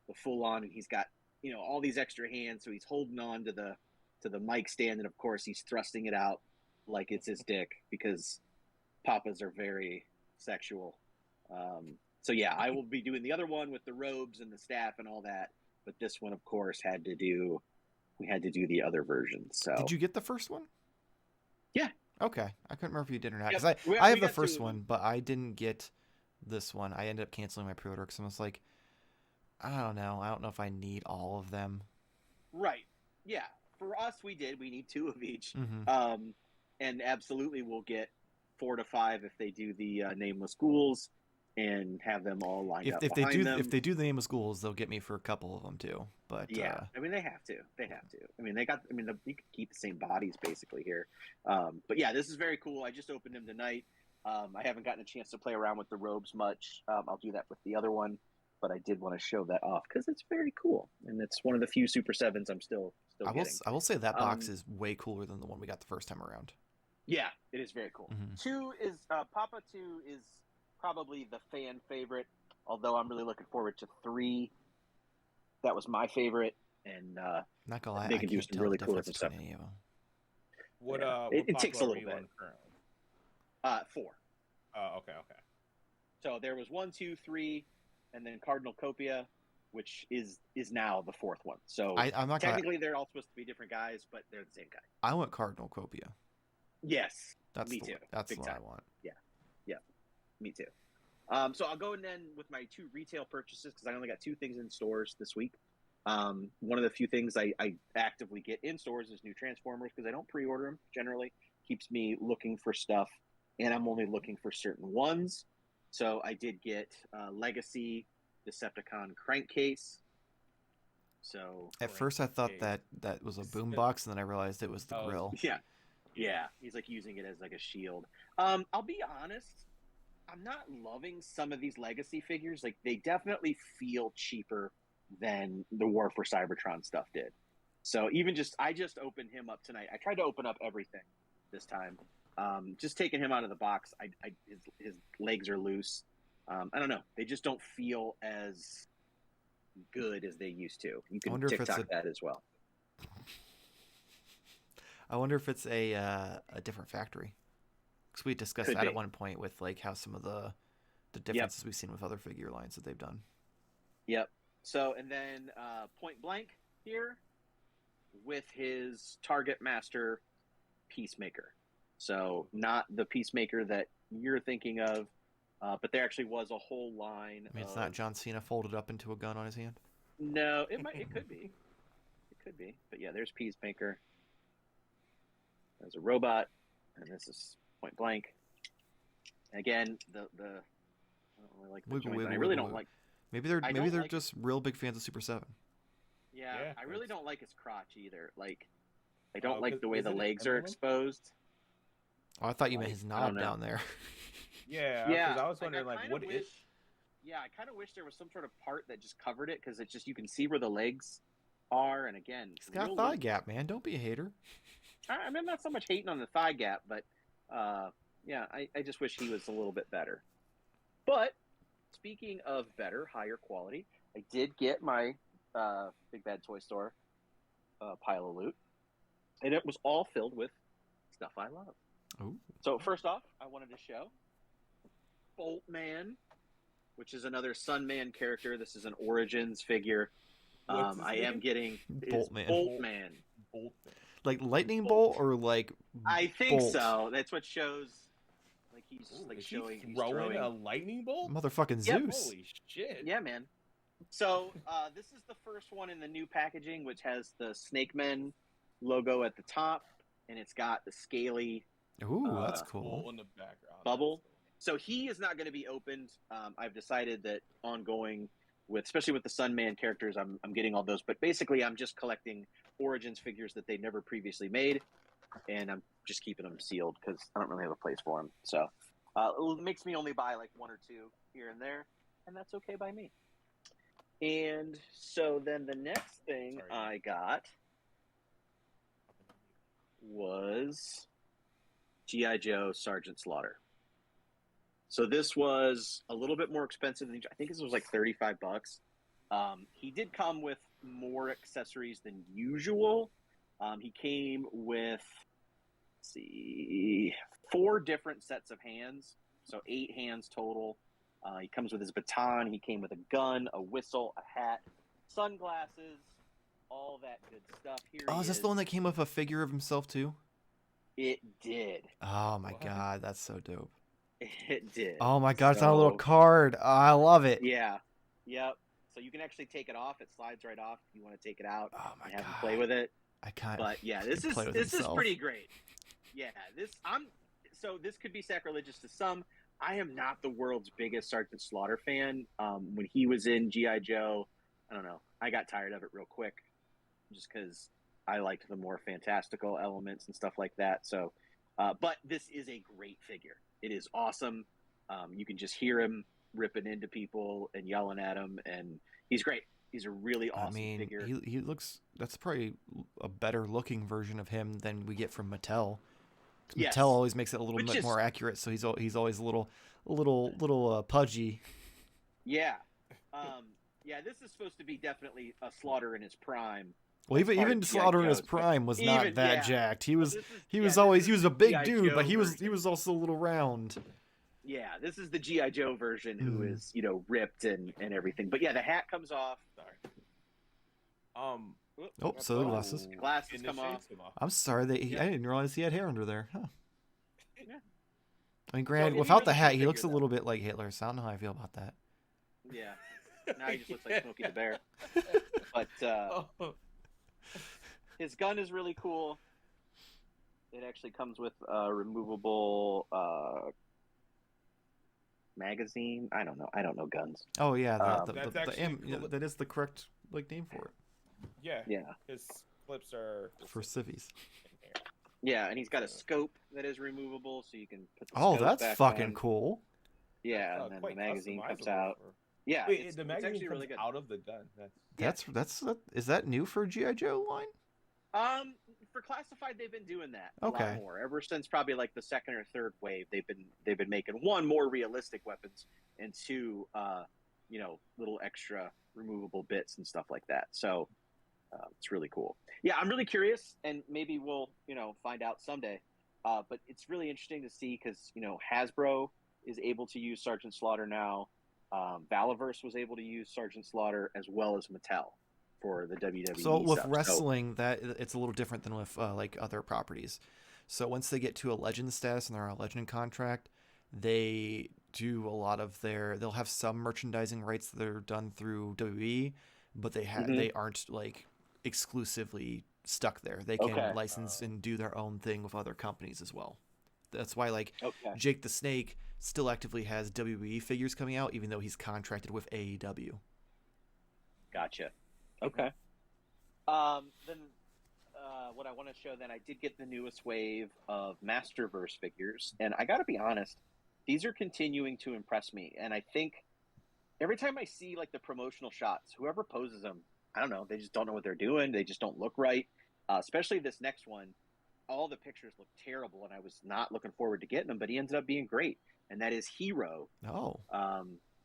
S2: the full on, and he's got all these extra hands. So he's holding on to the mic stand, and of course he's thrusting it out like it's his dick because Papas are very sexual. So yeah, I will be doing the other one with the robes and the staff and all that. But this one, of course, we had to do the other version. So
S1: Did you get the first one?
S2: Yeah.
S1: Okay. I couldn't remember if you did or not.
S2: Yep.
S1: Because
S2: We
S1: I have the
S2: got 2
S1: first
S2: of
S1: one,
S2: them.
S1: but I didn't get this one. I ended up canceling my pre-order because I was like, I don't know. I don't know if I need all of them.
S2: Right. Yeah. For us, we did. We need 2 of each.
S1: Mm-hmm.
S2: And absolutely we'll get 4 to 5 if they do the nameless ghouls and have them all lined up
S1: If they
S2: behind
S1: do
S2: them.
S1: if they do the name of schools, they'll get me for a couple of them too. But
S2: Yeah, I mean they have to. They have to. I mean you can keep the same bodies basically here. But yeah, this is very cool. I just opened them tonight. I haven't gotten a chance to play around with the robes much. I'll do that with the other one, but I did want to show that off because it's very cool, and it's one of the few Super 7s I'm still getting.
S1: I will say that box is way cooler than the one we got the first time around.
S2: Yeah, it is very cool.
S1: Mhm.
S2: 2 is Papa 2 is probably the fan favorite, although I'm really looking forward to 3. That was my favorite, and
S1: Not gonna lie,
S2: they
S1: I
S2: can do
S1: can't
S2: some
S1: tell
S2: really
S1: the
S2: cool
S1: difference
S2: different
S1: between any of them.
S3: What
S2: Yeah.
S3: what
S2: It takes a
S3: Papa are
S2: little
S3: you
S2: bit.
S3: on currently?
S2: 4.
S3: Oh, okay.
S2: So there was 1, 2, 3, and then Cardinal Copia, which is now the 4th one. So
S1: I'm not gonna.
S2: technically they're all supposed to be different guys, but they're the same guy.
S1: I want Cardinal Copia.
S2: Yes,
S1: That's
S2: me
S1: the
S2: too.
S1: That's
S2: Big
S1: the one I
S2: time.
S1: want.
S2: Me too. So I'll go in then with my 2 retail purchases because I only got 2 things in stores this week. One of the few things I actively get in stores is new Transformers because I don't pre-order them generally. Keeps me looking for stuff, and I'm only looking for certain ones. So I did get Legacy, Decepticon crankcase. So
S1: At first, I thought that was a boombox, and then I realized it was the grill.
S2: yeah, he's like using it as like a shield. I'll be honest, I'm not loving some of these legacy figures. Like, they definitely feel cheaper than the War for Cybertron stuff did. So I just opened him up tonight. I tried to open up everything this time. Just taking him out of the box, his legs are loose. I don't know. They just don't feel as good as they used to. You can TikTok that as well.
S1: I wonder if it's a different factory. Because we discussed that at one point with like how some of the differences we've seen with other figure lines that they've done.
S2: Yep. So, and then Point Blank here with his Target Master Peacemaker. So not the Peacemaker that you're thinking of, but there actually was a whole line.
S1: I mean, it's not John Cena folded up into a gun on his hand?
S2: No, it could be. It could be. But yeah, there's Peacemaker. There's a robot, and this is Point Blank. Again, I don't really like the joint, but I really don't like.
S1: Maybe they're just real big fans of Super 7.
S2: Yeah, I really don't like his crotch either. Like, I don't like the way the legs are exposed.
S1: Oh, I thought you meant his knob down there.
S3: Yeah. Because I was wondering, what is?
S2: Yeah, I kind of wish there was some sort of part that just covered it, because it's just, you can see where the legs are, and again,
S1: he's got thigh gap, man. Don't be a hater.
S2: I mean, not so much hating on the thigh gap, but yeah, I just wish he was a little bit better. But speaking of better, higher quality, I did get my Big Bad Toy Store pile of loot, and it was all filled with stuff I love.
S1: Ooh.
S2: So first off, I wanted to show Boltman, which is another Sunman character. This is an Origins figure. I am getting Boltman.
S1: Like lightning bolt or like
S2: I think bolt? So. That's what shows. Like he's
S3: he's throwing a lightning bolt.
S1: Motherfucking
S2: yep.
S1: Zeus.
S3: Holy shit!
S2: Yeah, man. So this is the first one in the new packaging, which has the Snake Men logo at the top, and it's got the scaly.
S1: Ooh, that's cool.
S3: In the background.
S2: Bubble. So he is not going to be opened. I've decided that ongoing, especially with the Sunman characters, I'm getting all those. But basically, I'm just collecting Origins figures that they never previously made, and I'm just keeping them sealed because I don't really have a place for them. So it makes me only buy like one or two here and there, and that's okay by me. And so then the next thing I got was G.I. Joe Sergeant Slaughter. So this was a little bit more expensive than, I think this was like $35. He did come with more accessories than usual. He came with, let's see, 4 different sets of hands, so 8 hands total. He comes with his baton. He came with a gun, a whistle, a hat, sunglasses, all that good stuff. Here
S1: is this the one that came with a figure of himself too?
S2: It did.
S1: Oh my god, that's so dope.
S2: It did.
S1: Oh my god, it's on a little card. Oh, I love it.
S2: Yeah. Yep. So you can actually take it off. It slides right off if you want to take it out and have him play with it.
S1: I can't.
S2: But yeah, this is pretty great. Yeah, this could be sacrilegious to some. I am not the world's biggest Sergeant Slaughter fan. When he was in G.I. Joe, I don't know, I got tired of it real quick just because I liked the more fantastical elements and stuff like that. So, but this is a great figure. It is awesome. You can just hear him ripping into people and yelling at them, and he's great. He's a really awesome figure.
S1: He looks. That's probably a better looking version of him than we get from Mattel. Yes. Mattel always makes it a little bit more accurate, so he's always a little pudgy.
S2: Yeah, yeah. This is supposed to be definitely a Slaughter in his prime.
S1: Well, even Slaughter in his prime was not that jacked. He was a big dude, but he was also a little round.
S2: Yeah, this is the G.I. Joe version who is, ripped and everything. But yeah, the hat comes off. Sorry.
S1: So the glasses.
S2: Glasses come off.
S1: I'm sorry I didn't realize he had hair under there. Huh.
S2: Yeah.
S1: I mean, granted, without the hat, he looks a little bit like Hitler, so I don't know how I feel about that.
S2: Yeah. Now he just looks like Smokey the Bear. But his gun is really cool. It actually comes with a removable magazine. I don't know. I don't know guns.
S1: Oh yeah,
S3: That's actually
S1: that is the correct name for it.
S3: Yeah.
S2: Yeah.
S3: His clips are
S1: For civvies.
S2: Yeah, and he's got a scope that is removable, so you can put the
S1: Oh,
S2: scope
S1: that's
S2: back
S1: fucking
S2: on.
S1: cool.
S2: Yeah, and then the magazine comes
S3: customizable
S2: out. Yeah,
S3: Wait, the magazine
S2: actually
S3: comes
S2: really good.
S3: out of the gun.
S1: Is that new for GI Joe line?
S2: For classified, they've been doing that a
S1: Okay.
S2: lot more. Ever since probably like the second or third wave, they've been making one, more realistic weapons, and two, little extra removable bits and stuff like that. So it's really cool. Yeah, I'm really curious, and maybe we'll find out someday. But it's really interesting to see because Hasbro is able to use Sergeant Slaughter now. Valaverse was able to use Sergeant Slaughter as well as Mattel for the WWE.
S1: So with
S2: stuff.
S1: wrestling, that it's a little different than with like other properties. So once they get to a legend status and they're on a legend contract, they do a lot of they'll have some merchandising rights that are done through WWE, but they aren't like exclusively stuck there. They can license and do their own thing with other companies as well. That's why like Jake the Snake still actively has WWE figures coming out, even though he's contracted with AEW.
S2: Gotcha. Okay. Then what I want to show then, I did get the newest wave of Masterverse figures, and I got to be honest, these are continuing to impress me. And I think every time I see like the promotional shots, whoever poses them, I don't know, they just don't know what they're doing. They just don't look right. Especially this next one, all the pictures look terrible, and I was not looking forward to getting them, but he ended up being great, and that is Hero.
S1: Oh.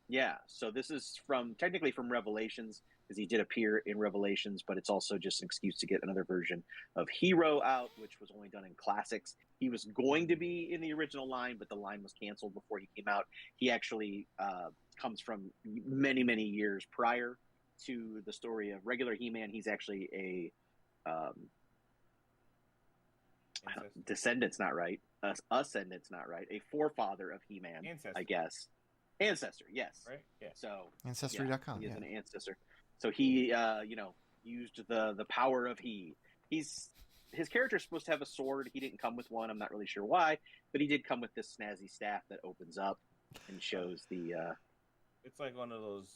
S2: Yeah, so this is technically from Revelations, because he did appear in Revelations, but it's also just an excuse to get another version of Hero out, which was only done in classics. He was going to be in the original line, but the line was canceled before he came out. He actually comes from many, many years prior to the story of regular He-Man. He's actually a descendant's not right. Ascendant's not right. A forefather of He-Man, I guess. Ancestor, yes.
S3: Right? Yeah.
S2: So
S1: Ancestry.com.
S2: he is an ancestor. So he, used the power of his character is supposed to have a sword. He didn't come with one. I'm not really sure why, but he did come with this snazzy staff that opens up and shows the.
S3: It's like one of those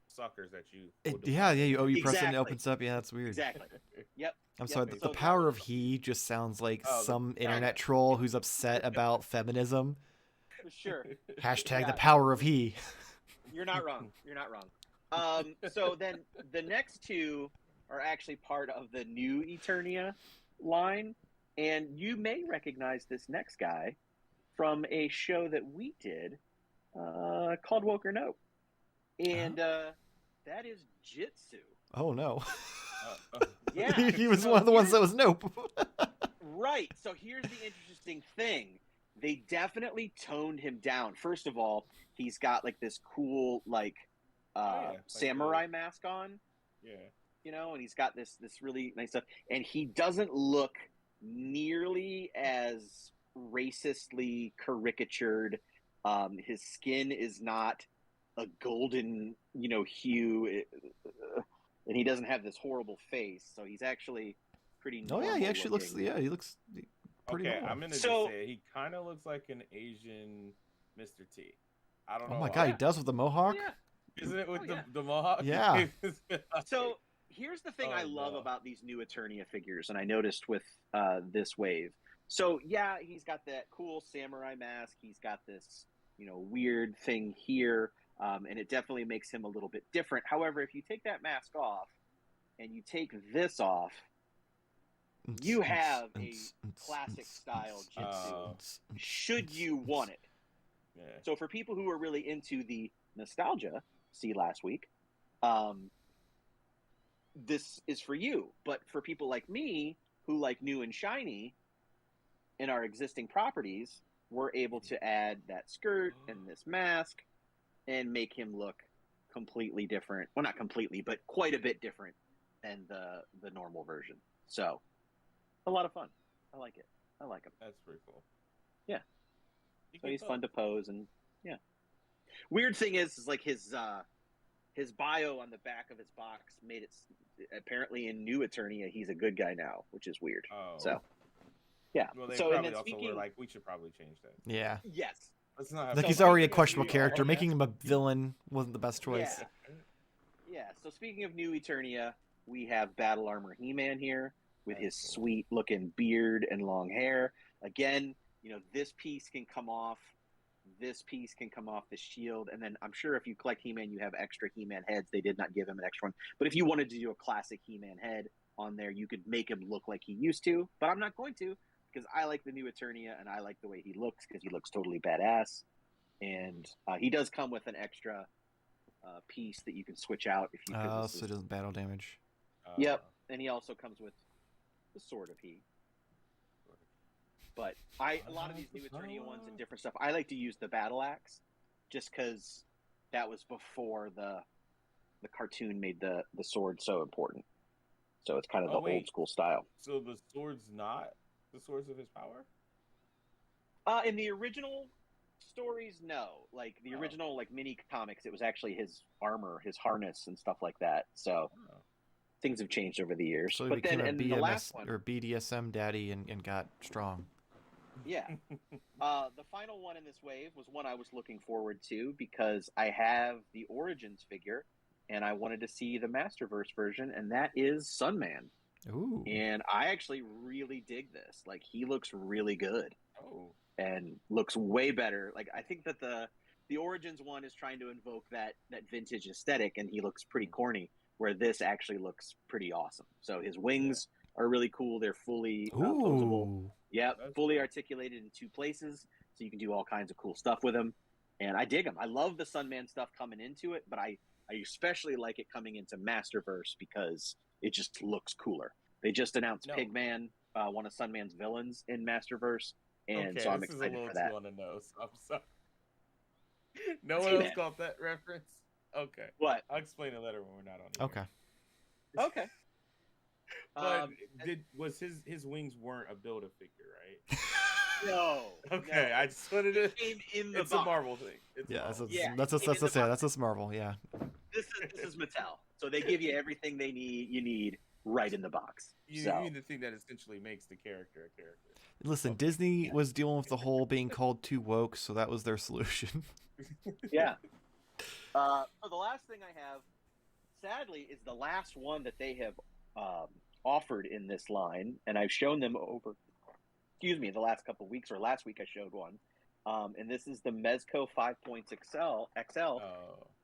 S3: suckers that you.
S1: You press it and it opens up. Yeah, that's weird.
S2: Exactly. Yep.
S1: I'm sorry. The power of he just sounds like some internet troll who's upset about feminism.
S2: Sure.
S1: Hashtag the power of he.
S2: You're not wrong. So then the next two are actually part of the new Eternia line, and you may recognize this next guy from a show that we did called Woke or Nope, and that is Jitsu.
S1: Oh no.
S2: Yeah,
S1: he was one of the ones that was Nope.
S2: Right. So here's the interesting thing. They definitely toned him down. First of all, he's got like this cool samurai mask on. Yeah. And he's got this really nice stuff. And he doesn't look nearly as racistly caricatured. His skin is not a golden, hue. And he doesn't have this horrible face. So he's actually pretty normal.
S1: Oh yeah, he actually looks pretty normal.
S3: I'm gonna just say he kind of looks like an Asian Mr. T. I don't know.
S1: Oh my god, he does with the mohawk?
S2: Yeah.
S3: Isn't it with the mohawk?
S1: Yeah.
S2: So here's the thing I love about these new Eternia figures, and I noticed with this wave. So yeah, he's got that cool samurai mask. He's got this, weird thing here, and it definitely makes him a little bit different. However, if you take that mask off and you take this off, you have a classic style Jitsu. Should you want it?
S3: Yeah.
S2: So for people who are really into the nostalgia, see last week, this is for you. But for people like me who like new and shiny in our existing properties, we're able to add that skirt and this mask and make him look completely different. Well, not completely, but quite a bit different than the normal version. So a lot of fun. I like it. I like him.
S3: That's pretty cool.
S2: Yeah. So he's fun to pose, and yeah. Weird thing is like his bio on the back of his box made it apparently in New Eternia he's a good guy now, which is weird.
S3: Oh.
S2: So yeah.
S3: Well, they
S2: so
S3: probably also were like, we should probably change that.
S1: Yeah.
S2: Yes.
S3: Let's not have
S1: Like,
S3: fun.
S1: he's already a
S2: speaking of
S1: questionable
S2: new-
S1: character.
S3: Yeah.
S1: Making him a villain wasn't the best choice.
S2: Yeah. So speaking of New Eternia, we have Battle Armor He-Man here with his
S3: That's cool.
S2: sweet looking beard and long hair. Again, this piece can come off. This piece can come off the shield, and then I'm sure if you collect He-Man, you have extra He-Man heads. They did not give him an extra one, but if you wanted to do a classic He-Man head on there, you could make him look like he used to. But I'm not going to, because I like the New Eternia and I like the way he looks, because he looks totally badass. And he does come with an extra piece that you can switch out if you.
S1: Oh, so it doesn't battle damage.
S2: Yep, and he also comes with the Sword of He. But a lot of these New Eternia ones and different stuff, I like to use the battle axe, just because that was before the cartoon made the sword so important. So it's kind of the old school style.
S3: So the sword's not the source of his power?
S2: In the original stories, no. Like the original mini comics, it was actually his armor, his harness, and stuff like that. So things have changed over the years.
S1: So he
S2: But then
S1: became a
S2: in the last one,
S1: or BDSM daddy and got strong.
S2: yeah. The final one in this wave was one I was looking forward to, because I have the Origins figure and I wanted to see the Masterverse version, and that is Sunman.
S1: Ooh.
S2: And I actually really dig this. Like, he looks really good.
S3: Oh.
S2: And looks way better. Like, I think that the Origins one is trying to invoke that vintage aesthetic, and he looks pretty corny, where this actually looks pretty awesome. So his wings are really cool. They're fully posable. Yeah, fully articulated in two places, so you can do all kinds of cool stuff with them. And I dig them. I love the Sunman stuff coming into it, but I especially like it coming into Masterverse, because it just looks cooler. They just announced Pigman, one of Sunman's villains, in Masterverse, and so I'm excited for that.
S3: On the nose. I'm sorry. No one else got that reference? Okay.
S2: What?
S3: I'll explain it later when we're not on the
S2: air. Okay.
S3: But was his wings weren't a Build-A-Figure, right?
S2: No.
S3: Okay,
S2: no.
S3: I just wanted to.
S2: It came in the
S3: it's
S2: box.
S3: a Marvel thing.
S1: That's Marvel. Yeah.
S2: This is Mattel, so they give you everything you need right in the box.
S3: You mean the thing that essentially makes the character a character.
S1: Listen, Disney was dealing with the whole being called too woke, so that was their solution.
S2: Yeah. So the last thing I have, sadly, is the last one that they have offered in this line, and I've shown them over, the last couple of weeks, or last week I showed one. And this is the Mezco 5 Points XL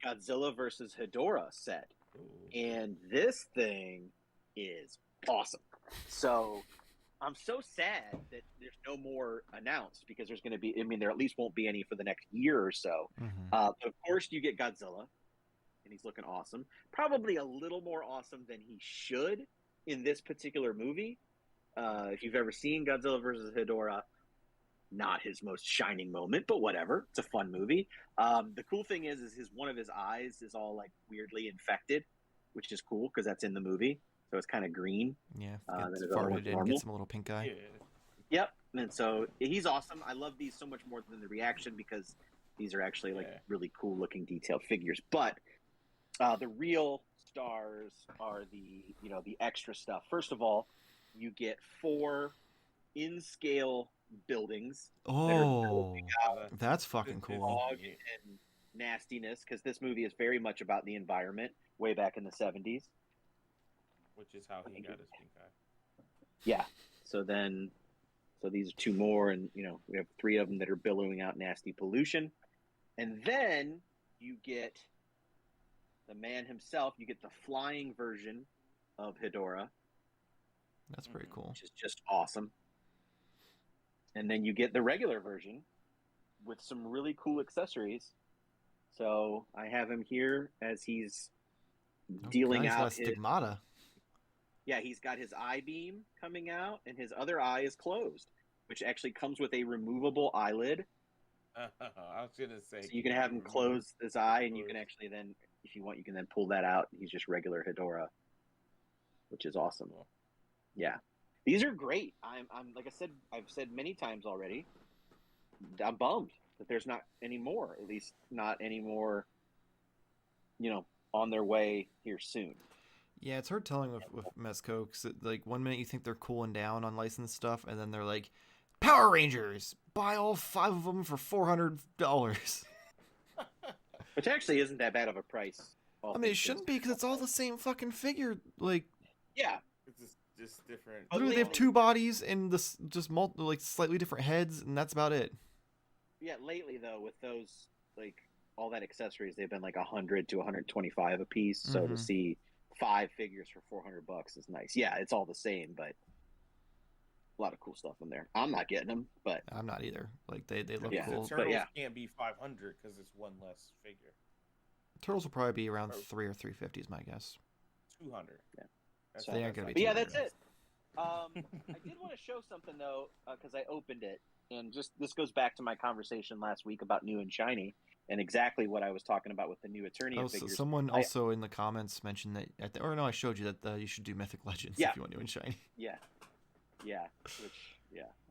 S2: Godzilla versus Hedorah set. Ooh. And this thing is awesome. So I'm so sad that there's no more announced, because there's going to be, there at least won't be any for the next year or so.
S1: Mm-hmm.
S2: But of course you get Godzilla, and he's looking awesome. Probably a little more awesome than he should in this particular movie. If you've ever seen Godzilla versus Hedorah, not his most shining moment, but whatever. It's a fun movie. The cool thing is one of his eyes is all weirdly infected, which is cool because that's in the movie. So it's kind of green.
S1: Yeah, gets farted and gets him a little pink eye.
S2: Yeah. Yep. And so he's awesome. I love these so much more than the reaction, because these are actually really cool looking detailed figures. But the real stars are the extra stuff. First of all, you get 4 in scale buildings.
S1: Oh, that's fucking cool.
S2: And nastiness, because this movie is very much about the environment way back in the 70s.
S3: Which is how he got his pink eye.
S2: Yeah. So these are 2 more, and we have 3 of them that are billowing out nasty pollution. And then you get the man himself. You get the flying version of Hedorah.
S1: That's pretty cool.
S2: Which is just awesome. And then you get the regular version with some really cool accessories. So I have him here as he's dealing out his
S1: stigmata.
S2: Yeah, he's got his eye beam coming out, and his other eye is closed, which actually comes with a removable eyelid.
S3: I was gonna say,
S2: so you can have him close his eye, and you can actually then, if you want, you can then pull that out. He's just regular Hedorah, which is awesome. Cool. Yeah, these are great. I'm like I said, I've said many times already, I'm bummed that there's not any more. At least not any more. On their way here soon.
S1: Yeah, it's hard telling with Mezco, because one minute you think they're cooling down on licensed stuff, and then they're Power Rangers. Buy all 5 of them for $400.
S2: Which actually isn't that bad of a price.
S1: I mean, it shouldn't be because it's all the same fucking figure. Like,
S2: yeah,
S3: It's just different.
S1: literally, they have 2 bodies and this just like slightly different heads, and that's about it.
S2: Yeah, lately though, with those like all that accessories, they've been like 100 to 125 a piece. So to see 5 figures for $400 is nice. Yeah, it's all the same, but a lot of cool stuff in there. I'm not getting them, but
S1: I'm not either. Like they look
S2: Yeah.
S1: cool.
S3: The Turtles
S2: yeah.
S3: can't be 500 because it's one less figure.
S1: Turtles will probably be around 3 or 350 is my guess.
S3: 200.
S2: Yeah.
S3: That's
S2: So
S1: they
S3: all
S1: aren't gonna
S3: that's
S1: be
S3: like-
S2: But yeah,
S1: 200.
S2: that's it. I did want to show something though, because I opened it, and just this goes back to my conversation last week about new and shiny, and exactly what I was talking about with the new Eternia
S1: Oh, so
S2: figures.
S1: someone also in the comments mentioned that, or no, I showed you that you should do Mythic Legends
S2: Yeah.
S1: if you want new and shiny.
S2: Yeah, which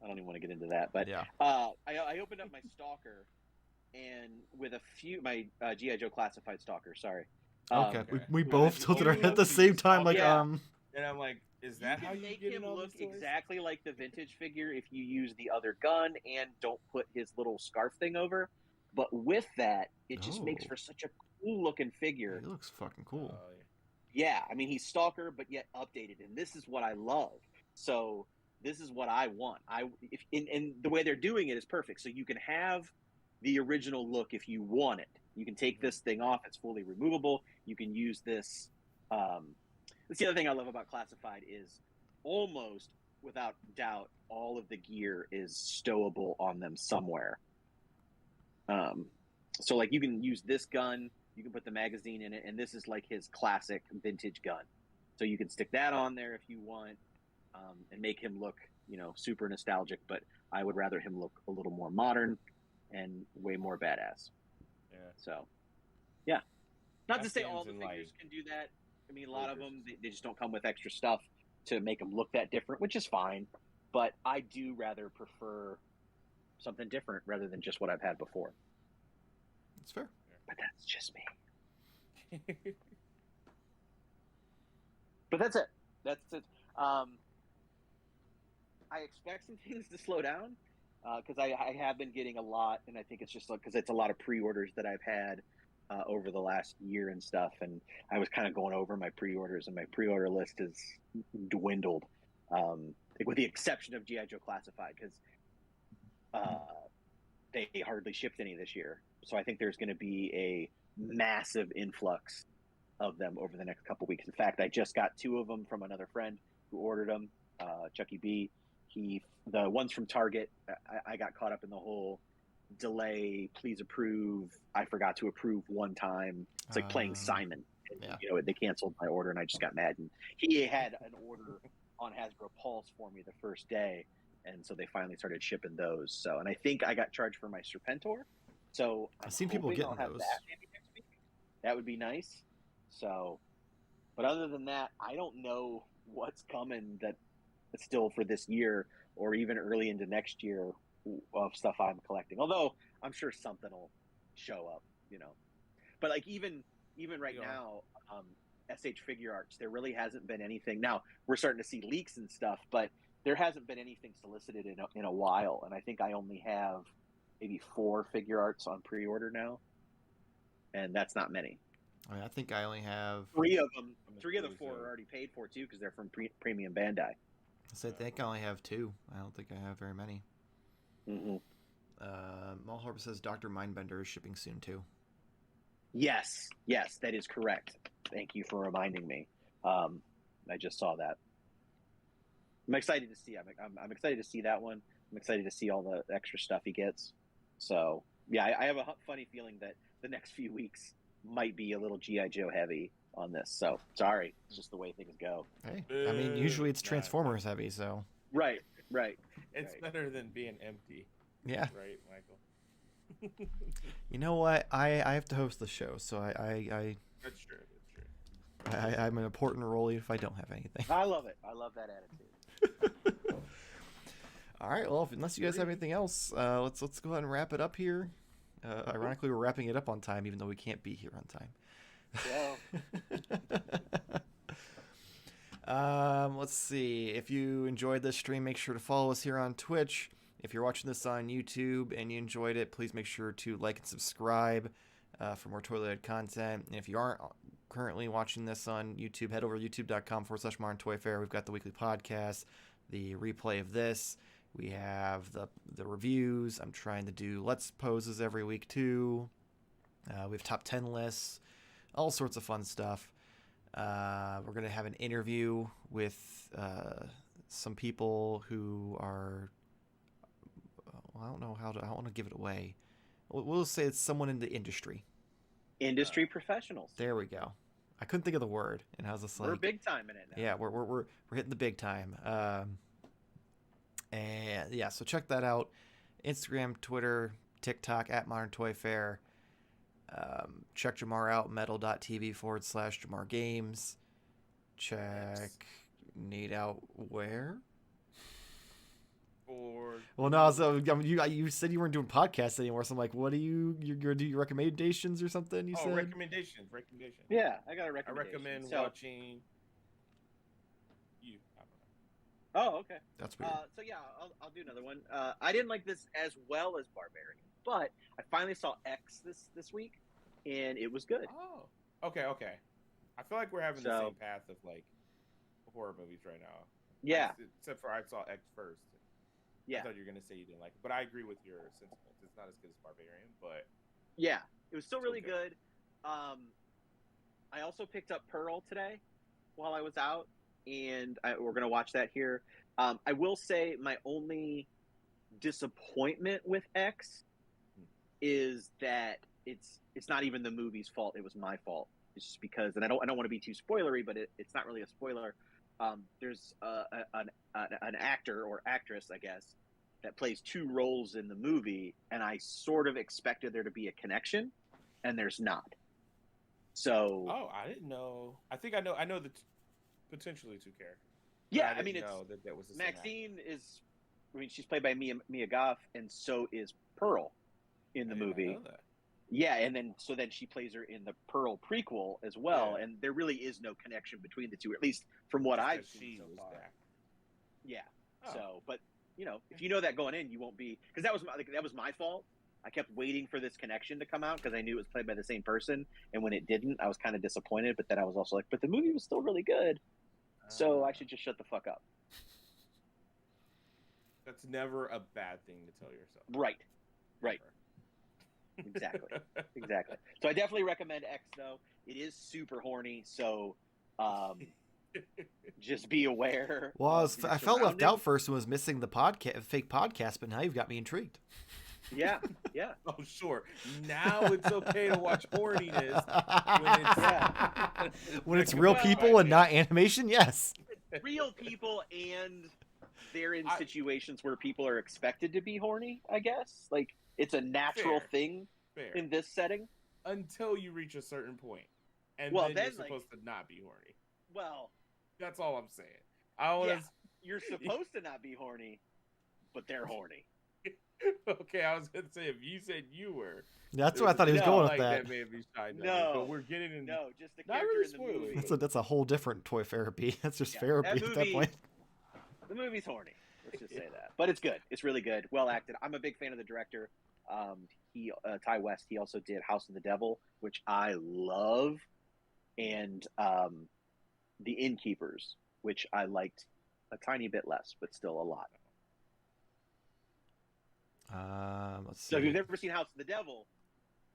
S2: I don't even want to get into that, but
S1: Yeah.
S2: I opened up my Stalker, and with a few my GI Joe Classified Stalker. Sorry.
S1: Okay,
S3: okay.
S1: we
S3: Well,
S1: both
S3: then
S1: tilted
S3: you
S1: our head at the
S3: look
S1: same
S3: at
S1: time, like
S2: Yeah.
S3: And I'm like, is
S2: You
S3: that
S2: can
S3: how you
S2: make
S3: get
S2: him
S3: in all
S2: look
S3: these toys?
S2: exactly like the vintage figure if you use the other gun and don't put his little scarf thing over. But with that, it just makes
S1: Oh.
S2: for such a cool looking figure.
S1: He looks fucking cool.
S2: Yeah, I mean he's Stalker, but yet updated, and this is what I love. So this is what I want. And the way they're doing it is perfect. So you can have the original look if you want it. You can take this thing off; it's fully removable. You can use this. That's the other thing I love about Classified is almost without doubt all of the gear is stowable on them somewhere. So like you can use this gun, you can put the magazine in it, and this is like his classic vintage gun. So you can stick that on there if you want, and make him look, super nostalgic. But I would rather him look a little more modern and way more badass.
S3: Yeah.
S2: So, yeah. Not to say
S3: Afghans
S2: all the
S3: and,
S2: figures
S3: like,
S2: can do that. I mean, a lot of
S3: Rangers.
S2: them they just don't come with extra stuff to make them look that different, which is fine. But I do rather prefer something different rather than just what I've had before.
S1: It's fair.
S2: But that's just me. But that's it. That's it. I expect some things to slow down because I have been getting a lot, and I think it's just because it's a lot of pre-orders that I've had over the last year and stuff. And I was kind of going over my pre-orders, and my pre-order list has dwindled, with the exception of GI Joe Classified because they hardly shipped any this year. So I think there's going to be a massive influx of them over the next couple weeks. In fact, I just got 2 of them from another friend who ordered them, Chucky B. The ones from Target, I got caught up in the whole delay, please approve. I forgot to approve one time. It's like playing Simon. And,
S1: yeah.
S2: They canceled my order, and I just got mad. And he had an order on Hasbro Pulse for me the first day, and so they finally started shipping those. So, and I think I got charged for my Serpentor. So
S1: I've seen people
S2: hoping
S1: getting
S2: I'll have
S1: those.
S2: that maybe next week. That would be nice. So, but other than that, I don't know what's coming that's still for this year or even early into next year of stuff I'm collecting. Although I'm sure something will show up, But like even right now, SH Figure Arts, there really hasn't been anything. Now we're starting to see leaks and stuff, but there hasn't been anything solicited in a while. And I think I only have maybe 4 Figure Arts on pre-order now, and that's not many.
S1: I think I only have
S2: 3 of them. 3 of the 4 are already paid for too because they're from Premium Bandai.
S1: I think I only have 2. I don't think I have very many.
S2: Mm-hmm.
S1: Mall Harbor says Dr. Mindbender is shipping soon too.
S2: Yes, that is correct. Thank you for reminding me. I just saw that. I'm excited to see. I'm excited to see that one. I'm excited to see all the extra stuff he gets. So yeah, I have a funny feeling that the next few weeks might be a little GI Joe heavy on this. So sorry, it's just the way things go.
S1: Hey, I mean, usually it's Transformers heavy, so.
S2: Right.
S3: It's better than being empty.
S1: Yeah.
S3: Right, Michael.
S1: You know what? I have to host the show, so I
S3: That's true.
S1: I'm an important role if I don't have anything.
S2: I love it. I love that attitude.
S1: All right. Well, unless you guys have anything else, let's go ahead and wrap it up here. Ironically, we're wrapping it up on time, even though we can't be here on time. Let's see. If you enjoyed this stream, make sure to follow us here on Twitch. if you're watching this on YouTube and you enjoyed it, please make sure to like and subscribe for more toilet content. And if you aren't currently watching this on YouTube, head over to youtube.com/Modern Toy Fair. We've got the weekly podcast, the replay of this. We have the reviews. I'm trying to do Let's Poses every week too. We have top 10 lists, all sorts of fun stuff. We're going to have an interview with some people who are, I don't know how to, I don't want to give it away. We'll say it's someone in the industry.
S2: Industry professionals.
S1: There we go. I couldn't think of the word, and I was just like,
S2: we're big time in it now.
S1: Yeah, we're hitting the big time. And yeah, so check that out. Instagram, Twitter, TikTok @Modern Toy Fair. Check Jarmar out, metal.tv/Jarmar Games. Check Nate out where? Well, no, so I mean, you said you weren't doing podcasts anymore, so I'm like, what do you're gonna do your recommendations or something? You said
S3: recommendations.
S2: Yeah, I got a
S3: I
S2: recommendation.
S3: recommend watching you. I don't know.
S2: Oh, okay.
S1: that's weird.
S2: So yeah, I'll do another one. I didn't like this as well as Barbarian, but I finally saw X this week, and it was good.
S3: Oh, okay. I feel like we're having the same path of like horror movies right now.
S2: Yeah.
S3: Except for I saw X first.
S2: Yeah.
S3: I thought you were gonna say you didn't like it, but I agree with your sentiments. It's not as good as Barbarian, but
S2: yeah, it was still really
S3: okay.
S2: good. I also picked up Pearl today while I was out, and we're gonna watch that here. I will say my only disappointment with X is that it's not even the movie's fault. It was my fault. It's just because, and I don't want to be too spoilery, but it's not really a spoiler. There's an actor or actress, I guess, that plays two roles in the movie, and I sort of expected there to be a connection, and there's not. So,
S3: I didn't know. I think I know the potentially two characters.
S2: Yeah, I mean, it's
S3: that was the
S2: Maxine is. I mean, she's played by Mia Goth, and so is Pearl in the movie.
S3: I know that.
S2: Yeah, and then she plays her in the Pearl prequel as well,
S3: Yeah.
S2: and there really is no connection between the two, at least from what I've seen so far.
S3: Back.
S2: Yeah.
S3: Oh.
S2: So, but if you know that going in, you won't be, because that was my fault. I kept waiting for this connection to come out because I knew it was played by the same person, and when it didn't, I was kind of disappointed. But then I was also like, but the movie was still really good, so I should just shut the fuck up.
S3: That's never a bad thing to tell yourself.
S2: Right.
S3: Never.
S2: Exactly. So I definitely recommend X, though. It is super horny, so just be aware.
S1: Well, I felt left out first and was missing the fake podcast, but now you've got me intrigued.
S2: Yeah.
S3: Oh, sure. Now it's okay to watch horniness
S1: when it's real people and not animation. Yes,
S2: real people, and they're in situations where people are expected to be horny. I guess it's a natural thing in this setting
S3: until you reach a certain point, and then you're supposed to not be horny.
S2: Well,
S3: that's all I'm saying.
S2: You're supposed to not be horny, but they're horny.
S3: Okay, I was gonna say if you said you were,
S1: that's what I thought he was going with
S3: that. Made me shy.
S2: No,
S3: but we're getting in.
S2: No, just the character in the movie.
S1: That's a whole different toy therapy. That's just therapy at that point.
S2: The movie's horny. Let's just say that. But it's good. It's really good. Well acted. I'm a big fan of the director. Ty West. He also did House of the Devil, which I love, and The Innkeepers, which I liked a tiny bit less, but still a lot.
S1: Let's see.
S2: So if you've never seen House of the Devil,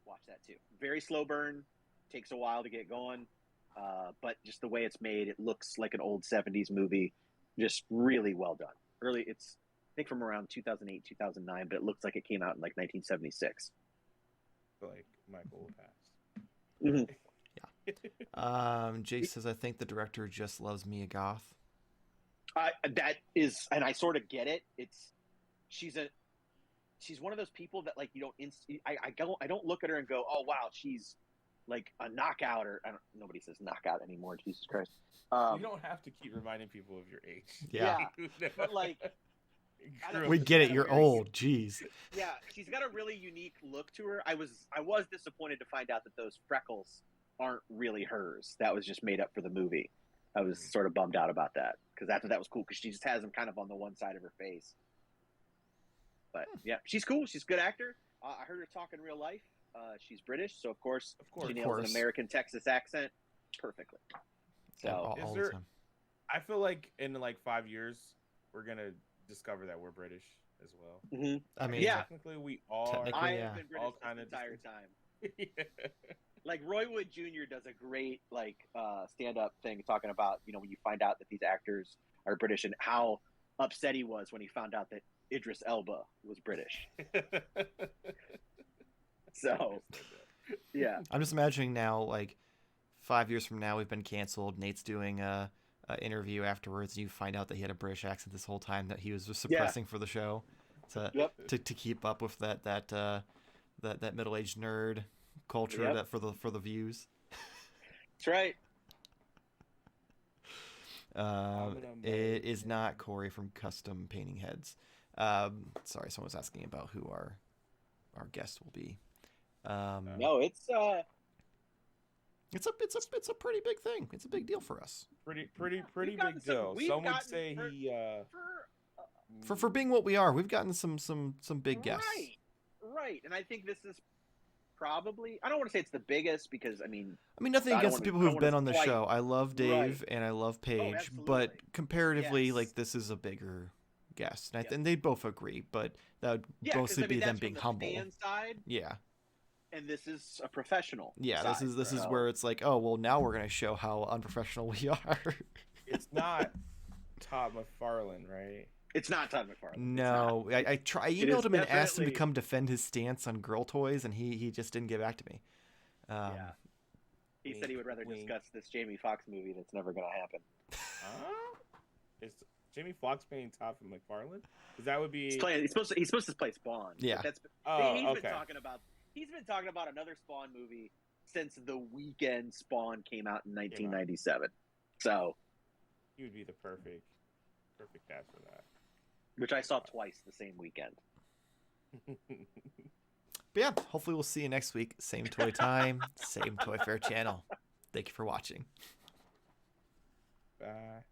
S2: watch that too. Very slow burn, takes a while to get going, but just the way it's made, it looks like an old 70s movie. Just really well done. It's I think from around 2008, 2009, but it looks like it came out in 1976.
S3: Like Michael will pass.
S2: Mm-hmm.
S1: Jay says, I think the director just loves Mia Goth.
S2: That is, and I sort of get it. She's one of those people that you don't I don't look at her and go, oh wow, she's like a knockout, or nobody says knockout anymore. Jesus Christ.
S3: You don't have to keep reminding people of your age.
S1: Yeah.
S2: But
S1: we get it. You're old. Jeez.
S2: Yeah, she's got a really unique look to her. I was disappointed to find out that those freckles aren't really hers. That was just made up for the movie. I was sort of bummed out about that because I thought that was cool because she just has them kind of on the one side of her face. But yeah, she's cool. She's a good actor. I heard her talk in real life. She's British, so of course she nails an American Texas accent perfectly. So
S1: all the time.
S3: I feel like in like 5 years we're gonna discover that we're British as well.
S2: Mm-hmm.
S1: I mean,
S2: yeah,
S3: technically we are.
S1: Technically,
S2: I
S1: yeah.
S2: have been British
S3: all
S2: this
S3: kind of
S2: entire time.
S3: yeah.
S2: Like Roy Wood Jr. does a great stand-up thing talking about when you find out that these actors are British and how upset he was when he found out that Idris Elba was British. So yeah,
S1: I'm just imagining now, like 5 years from now, we've been canceled. Nate's doing a interview afterwards, and you find out that he had a British accent this whole time that he was just suppressing for the show to keep up with that middle-aged nerd culture that for the views.
S2: That's right.
S1: It is not Corey from Custom Painting Heads. Sorry, someone was asking about who our guest will be.
S2: No, it's
S1: a pretty big thing. It's a big deal for us.
S3: Pretty big deal. Some would say he
S1: for being what we are, we've gotten some big guests.
S2: Right. And I think this is probably, I don't want to say it's the biggest because I mean
S1: nothing against the people who've been on the show. I love Dave and I love Paige, but comparatively, like this is a bigger guest, and they both agree. But that would mostly be them being humble.
S2: Fan side,
S1: yeah.
S2: And this is a professional.
S1: Yeah, this is where it's like, oh well, now we're gonna show how unprofessional we are.
S3: It's not Todd McFarlane, right?
S2: It's not Todd McFarlane.
S1: No, I emailed him and asked him to come defend his stance on girl toys, and he just didn't get back to me.
S2: He said he would rather discuss this Jamie Foxx movie that's never going to happen.
S3: Is Jamie Foxx playing Todd McFarlane? Because that would be
S2: he's supposed to play Spawn.
S1: Yeah.
S2: He's been talking about another Spawn movie since the weekend Spawn came out in 1997. So
S3: he would be the perfect cast for that.
S2: Which I saw twice the same weekend.
S1: But yeah, hopefully we'll see you next week. Same toy time, same Toy Fair channel. Thank you for watching.
S3: Bye.